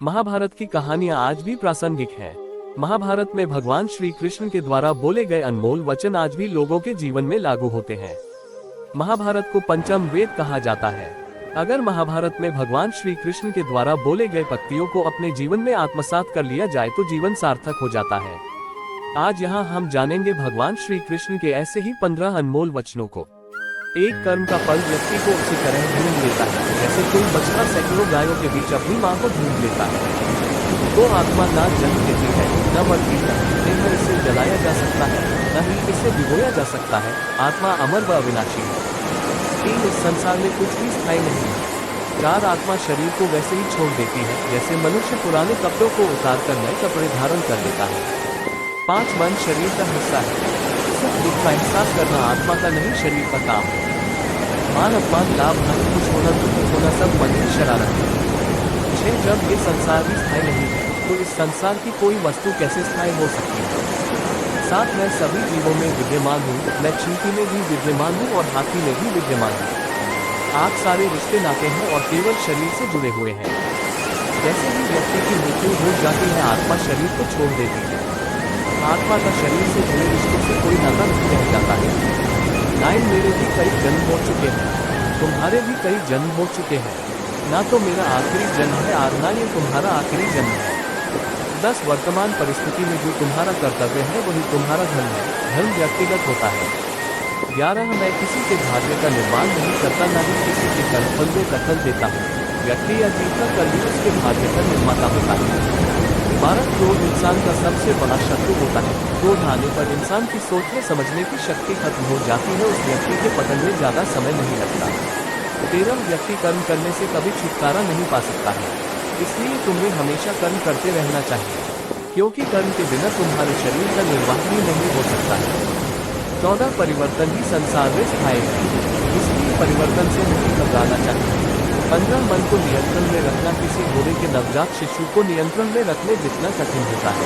महाभारत की कहानियां आज भी प्रासंगिक हैं। महाभारत में भगवान श्री कृष्ण के द्वारा बोले गए अनमोल वचन आज भी लोगों के जीवन में लागू होते हैं। महाभारत को पंचम वेद कहा जाता है। अगर महाभारत में भगवान श्री कृष्ण के द्वारा बोले गए पक्तियों को अपने जीवन में आत्मसात कर लिया जाए तो जीवन सार्थक हो जाता है। आज यहाँ हम जानेंगे भगवान श्री कृष्ण के ऐसे ही 15 अनमोल वचनों को। एक कर्म का फल व्यक्ति को उसी तरह ढूंढ लेता है जैसे कोई बछड़ा सैकड़ों गायों के बीच अपनी मां को ढूंढ लेता है। तो आत्मा ना जन्म लेती है, न मरती है, न इसे जलाया जा सकता है, न ही इसे भिगोया जा सकता है। आत्मा अमर व अविनाशी है। 3 इस संसार में कुछ भी स्थायी नहीं है। 4 आत्मा शरीर को वैसे ही छोड़ देती है जैसे मनुष्य पुराने कपड़ों को उतार कर नए कपड़े धारण कर लेता है। 5 मन शरीर का हिस्सा है। सुख दुख का एहसास करना आत्मा का नहीं शरीर का काम है। मान अपमान लाभ हानि खुश होना दुखी होना सब मन की शरारत है। 6 जब ये संसार भी स्थायी नहीं है तो इस संसार की कोई वस्तु कैसे स्थायी हो सकती है। 7 मैं सभी जीवों में विद्यमान हूँ, मैं चींटी में भी विद्यमान हूँ और हाथी में भी विद्यमान हूँ। आप सारे रिश्ते नाते हैं और केवल शरीर से जुड़े हुए हैं। जैसे ही व्यक्ति की मृत्यु हो जाती है आत्मा शरीर को छोड़ देती है। आत्मा का शरीर से जुड़े रिश्तों से कोई नाता नहीं रह जाता है। 9 मेरे भी कई जन्म हो चुके हैं, तुम्हारे भी कई जन्म हो चुके हैं। ना तो मेरा आखिरी जन्म है और ना ये तुम्हारा आखिरी जन्म है। 10 वर्तमान परिस्थिति में जो तुम्हारा कर्तव्य है वही तुम्हारा धर्म है। धर्म व्यक्तिगत होता है। 11 मैं किसी के भाग्य का निर्माण नहीं करता, न ही किसी के कर्मफल में दखल देता हूँ। व्यक्ति या जीव का कर्म उसके भाग्य का निर्माता होता है। 12 क्रोध इंसान का सबसे बड़ा शत्रु होता है। क्रोध आने पर इंसान की सोचने समझने की शक्ति खत्म हो जाती है। उस व्यक्ति के पतन में ज्यादा समय नहीं लगता। 13 व्यक्ति कर्म करने से कभी छुटकारा नहीं पा सकता है, इसलिए तुम्हें हमेशा कर्म करते रहना चाहिए, क्योंकि कर्म के बिना तुम्हारे शरीर का निर्वाह भी नहीं हो सकता है। 14 परिवर्तन ही संसार में स्थायी है, इसलिए परिवर्तन से नहीं घबराना चाहिए। 15 मन को नियंत्रण में रखना किसी घोड़े के नवजात शिशु को नियंत्रण में रखने जितना कठिन होता है।